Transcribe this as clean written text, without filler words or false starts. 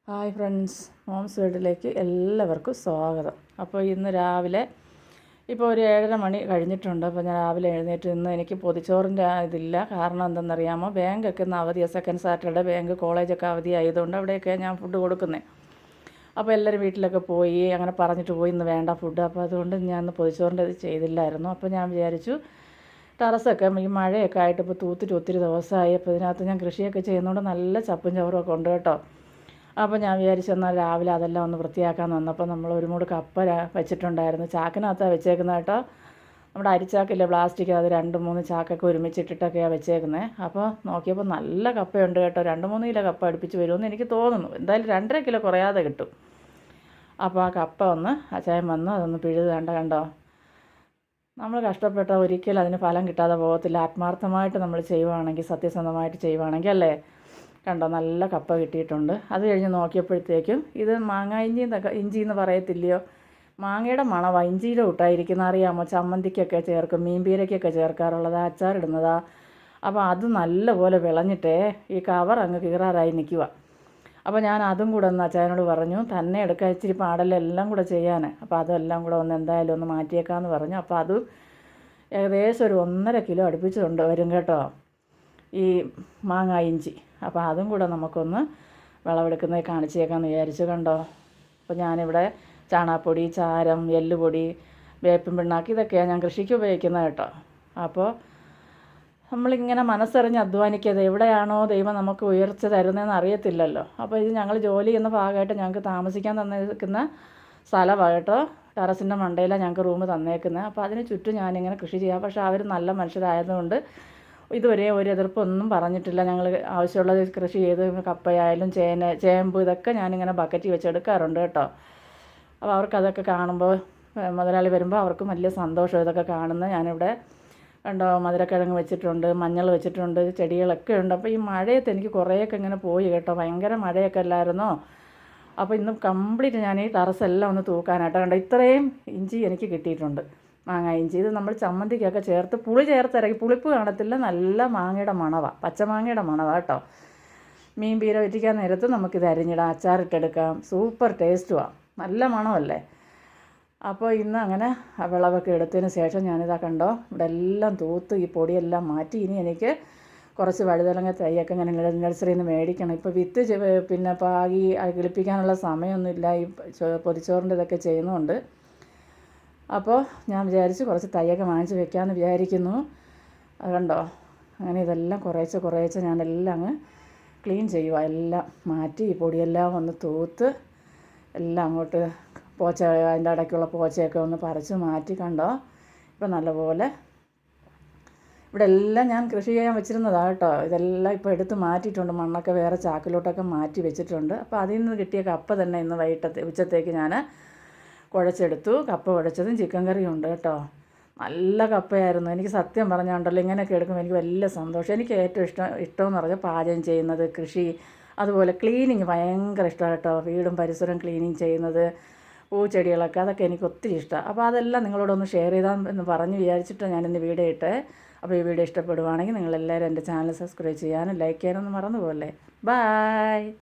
Hi friends, moms വീട്ടിലേക്ക് എല്ലാവർക്കും സ്വാഗതം. അപ്പോൾ ഇന്ന് രാവിലെ ഇപ്പോൾ ഒരു 7:30 മണി കഴിഞ്ഞിട്ടുണ്ട്. അപ്പോൾ ഞാൻ രാവിലെ എഴുന്നേറ്റ് ഇന്ന് എനിക്ക് പൊതിച്ചോറിൻ്റെ ഇതില്ല. കാരണം എന്തെന്നറിയാമോ, ബാങ്കൊക്കെ ഇന്ന് അവധിയാണ്. സെക്കൻഡ് സാറ്റർഡേ ബാങ്ക് കോളേജൊക്കെ അവധി ആയതുകൊണ്ട് അവിടെയൊക്കെ ഞാൻ ഫുഡ് കൊടുക്കുന്നത്. അപ്പോൾ എല്ലാവരും വീട്ടിലൊക്കെ പോയി അങ്ങനെ പറഞ്ഞിട്ട് പോയി ഇന്ന് വേണ്ട ഫുഡ്. അപ്പോൾ അതുകൊണ്ട് ഞാൻ ഇന്ന് പൊതിച്ചോറിൻ്റെ ഇത് ചെയ്തില്ലായിരുന്നു. അപ്പോൾ ഞാൻ വിചാരിച്ചു ടെറസൊക്കെ ഈ മഴയൊക്കെ ആയിട്ട് ഇപ്പോൾ തൂത്തിട്ട് ഒത്തിരി ദിവസമായി. അപ്പോൾ ഇതിനകത്ത് ഞാൻ കൃഷിയൊക്കെ ചെയ്യുന്നതുകൊണ്ട് നല്ല ചപ്പും ചവറുമൊക്കെ ഉണ്ട് കേട്ടോ. അപ്പോൾ ഞാൻ വിചാരിച്ചു എന്നാൽ രാവിലെ അതെല്ലാം ഒന്ന് വൃത്തിയാക്കാൻ വന്നപ്പോൾ നമ്മൾ ഒരു മൂട് കപ്പ വെച്ചിട്ടുണ്ടായിരുന്നു. ചാക്കിനകത്താണ് വെച്ചേക്കുന്നത് കേട്ടോ. നമ്മുടെ അരിച്ചാക്കില്ലേ, പ്ലാസ്റ്റിക്, അത് 2-3 ചാക്കൊക്കെ ഒരുമിച്ചിട്ടിട്ടൊക്കെയാണ് വെച്ചേക്കുന്നത്. അപ്പോൾ നോക്കിയപ്പോൾ നല്ല കപ്പയുണ്ട് കേട്ടോ. 2-3 കിലോ കപ്പ അടുപ്പിച്ച് വരുമെന്ന് എനിക്ക് തോന്നുന്നു. എന്തായാലും 2.5 കിലോ കുറയാതെ കിട്ടും. അപ്പോൾ ആ കപ്പ ഒന്ന് അച്ചായൻ വന്നു അതൊന്ന് പിഴുത് കണ്ടോ. നമ്മൾ കഷ്ടപ്പെട്ട ഒരിക്കലും അതിന് ഫലം കിട്ടാതെ പോകത്തില്ല. ആത്മാർത്ഥമായിട്ട് നമ്മൾ ചെയ്യുവാണെങ്കിൽ, സത്യസന്ധമായിട്ട് ചെയ്യുവാണെങ്കിൽ അല്ലേ. കണ്ടോ, നല്ല കപ്പ കിട്ടിയിട്ടുണ്ട്. അത് കഴിഞ്ഞ് നോക്കിയപ്പോഴത്തേക്കും ഇത് മാങ്ങ ഇഞ്ചി എന്ന് പറയത്തില്ലയോ, മാങ്ങയുടെ മണമാണ്. ഇഞ്ചിയുടെ കൂട്ടായിരിക്കുന്ന അറിയാമോ, ചമ്മന്തിക്കൊക്കെ ചേർക്കും, മീൻപീരയ്ക്കൊക്കെ ചേർക്കാറുള്ളതാ, അച്ചാറിടുന്നതാ. അപ്പോൾ അത് നല്ലപോലെ വിളഞ്ഞിട്ടേ ഈ കവർ അങ്ങ് കീറാറായി നിൽക്കുക. അപ്പോൾ ഞാൻ അതും കൂടെ ഒന്ന് അച്ചായനോട് പറഞ്ഞു, തന്നെ എടുക്കാൻ ഇച്ചിരി പാടെല്ലാം എല്ലാം കൂടെ ചെയ്യാൻ. അപ്പോൾ അതെല്ലാം കൂടെ ഒന്ന് എന്തായാലും ഒന്ന് മാറ്റിയേക്കാമെന്ന് പറഞ്ഞു. അപ്പോൾ അത് ഏകദേശം ഒരു 1.5 കിലോ അടുപ്പിച്ചുണ്ട് വരും കേട്ടോ ഈ മാങ്ങ ഇഞ്ചി. അപ്പോൾ അതും കൂടെ നമുക്കൊന്ന് വിളവെടുക്കുന്നത് കാണിച്ചേക്കാമെന്ന് വിചാരിച്ചു. കണ്ടോ, അപ്പോൾ ഞാനിവിടെ ചാണകപ്പൊടി, ചാരം, എല്ലുപൊടി, വേപ്പിൻ പിണ്ണാക്ക് ഇതൊക്കെയാണ് ഞാൻ കൃഷിക്ക് ഉപയോഗിക്കുന്നത് കേട്ടോ. അപ്പോൾ നമ്മളിങ്ങനെ മനസ്സറിഞ്ഞ് അധ്വാനിക്കാതെ എവിടെയാണോ ദൈവം നമുക്ക് ഉയർച്ച തരുന്നതെന്ന് അറിയത്തില്ലല്ലോ. അപ്പോൾ ഇത് ഞങ്ങൾ ജോലി ചെയ്യുന്ന ഭാഗമായിട്ട് ഞങ്ങൾക്ക് താമസിക്കാൻ തന്നേക്കുന്ന സ്ഥലമാണ് കേട്ടോ. ടെറസിൻ്റെ മണ്ടയിലാണ് ഞങ്ങൾക്ക് റൂം തന്നേക്കുന്നത്. അപ്പോൾ അതിന് ചുറ്റും ഞാനിങ്ങനെ കൃഷി ചെയ്യാം. പക്ഷേ അവർ നല്ല മനുഷ്യരായതുകൊണ്ട് ഇതുവരെ ഒരു എതിർപ്പൊന്നും പറഞ്ഞിട്ടില്ല. ഞങ്ങൾ ആവശ്യമുള്ളത് കൃഷി ചെയ്ത് കപ്പയായാലും ചേമ്പ് ഇതൊക്കെ ഞാനിങ്ങനെ ബക്കറ്റിൽ വെച്ചെടുക്കാറുണ്ട് കേട്ടോ. അപ്പോൾ അവർക്കതൊക്കെ കാണുമ്പോൾ, മുതലാളി വരുമ്പോൾ അവർക്കും വലിയ സന്തോഷം ഇതൊക്കെ കാണുന്നത്. ഞാനിവിടെ കണ്ടോ മധുരക്കിഴങ്ങ് വെച്ചിട്ടുണ്ട്, മഞ്ഞൾ വെച്ചിട്ടുണ്ട്, ചെടികളൊക്കെ ഉണ്ട്. അപ്പോൾ ഈ മഴയത്ത് എനിക്ക് കുറേയൊക്കെ ഇങ്ങനെ പോയി കേട്ടോ. ഭയങ്കര മഴയൊക്കെ അല്ലായിരുന്നോ. അപ്പോൾ ഇന്ന് കംപ്ലീറ്റ് ഞാൻ ഈ ടെറസെല്ലാം ഒന്ന് തൂക്കാനായിട്ട് കണ്ടോ. ഇത്രയും ഇഞ്ചി എനിക്ക് കിട്ടിയിട്ടുണ്ട്, മാങ്ങ ഇഞ്ചി. ഇത് നമ്മൾ ചമ്മന്തിക്കൊക്കെ ചേർത്ത് പുളി ചേർത്തിറക്കി, പുളിപ്പ് കാണത്തില്ല, നല്ല മാങ്ങയുടെ മണവാണ്, പച്ചമാങ്ങയുടെ മണവാണ് കേട്ടോ. മീൻ പീര വറ്റിക്കാൻ നേരത്ത് നമുക്കിത് അരിഞ്ഞിടാം, അച്ചാറിട്ടെടുക്കാം, സൂപ്പർ ടേസ്റ്റുമാണ്, നല്ല മണമല്ലേ. അപ്പോൾ ഇന്ന് അങ്ങനെ വിളവൊക്കെ എടുത്തതിന് ശേഷം ഞാനിതാ കണ്ടോ ഇവിടെ എല്ലാം തൂത്ത് ഈ പൊടിയെല്ലാം മാറ്റി. ഇനി എനിക്ക് കുറച്ച് വഴുതനങ്ങ തൈയൊക്കെ ഇങ്ങനെ നഴ്സറിയിൽ നിന്ന് മേടിക്കണം. ഇപ്പോൾ വിത്ത് പിന്നെ പാകി കിളിപ്പിക്കാനുള്ള സമയമൊന്നുമില്ല, ഈ പൊതിച്ചോറിൻ്റെ ഇതൊക്കെ ചെയ്യുന്നുണ്ട്. അപ്പോൾ ഞാൻ വിചാരിച്ചു കുറച്ച് തൈയൊക്കെ വാങ്ങിച്ച് വെക്കാമെന്ന് വിചാരിക്കുന്നു. അത് കണ്ടോ, അങ്ങനെ ഇതെല്ലാം കുറേശ്ശെ ഞാനെല്ലാം അങ്ങ് ക്ലീൻ ചെയ്യുക, എല്ലാം മാറ്റി ഈ പൊടിയെല്ലാം ഒന്ന് തൂത്ത് എല്ലാം അങ്ങോട്ട് അതിൻ്റെ ഇടയ്ക്കുള്ള പോച്ചയൊക്കെ ഒന്ന് പറിച്ച് മാറ്റി. കണ്ടോ, ഇപ്പം നല്ലപോലെ ഇവിടെ എല്ലാം ഞാൻ കൃഷി ചെയ്യാൻ വെച്ചിരുന്നതാണ് കേട്ടോ. ഇതെല്ലാം ഇപ്പോൾ എടുത്ത് മാറ്റിയിട്ടുണ്ട്, മണ്ണൊക്കെ വേറെ ചാക്കിലോട്ടൊക്കെ മാറ്റി വെച്ചിട്ടുണ്ട്. അപ്പോൾ അതിൽ നിന്ന് കിട്ടിയ കപ്പ തന്നെ ഇന്ന് ഉച്ചത്തേക്ക് ഞാൻ കുഴച്ചെടുത്തു. കപ്പ കുഴച്ചതും ചിക്കൻ കറിയും ഉണ്ട് കേട്ടോ. നല്ല കപ്പയായിരുന്നു. എനിക്ക് സത്യം പറഞ്ഞുകൊണ്ടല്ലോ ഇങ്ങനെയൊക്കെ എടുക്കുമ്പോൾ എനിക്ക് വലിയ സന്തോഷം. എനിക്ക് ഏറ്റവും ഇഷ്ടമെന്ന് പറഞ്ഞാൽ പാചകം ചെയ്യുന്നത്, കൃഷി, അതുപോലെ ക്ലീനിങ് ഭയങ്കര ഇഷ്ടമാണ് കേട്ടോ. വീടും പരിസരവും ക്ലീനിങ് ചെയ്യുന്നത്, പൂച്ചെടികളൊക്കെ, അതൊക്കെ എനിക്ക് ഒത്തിരി ഇഷ്ടമാണ്. അപ്പോൾ അതെല്ലാം നിങ്ങളോടൊന്ന് ഷെയർ ചെയ്താൽ പറഞ്ഞ് വിചാരിച്ചിട്ടാണ് ഞാനിന്ന് വീഡിയോ ഇട്ടേ. അപ്പോൾ ഈ വീഡിയോ ഇഷ്ടപ്പെടുവാണെങ്കിൽ നിങ്ങളെല്ലാവരും എൻ്റെ ചാനൽ സബ്സ്ക്രൈബ് ചെയ്യാനും ലൈക്ക് ചെയ്യാനൊന്നും മറന്നു പോകല്ലേ. ബൈ.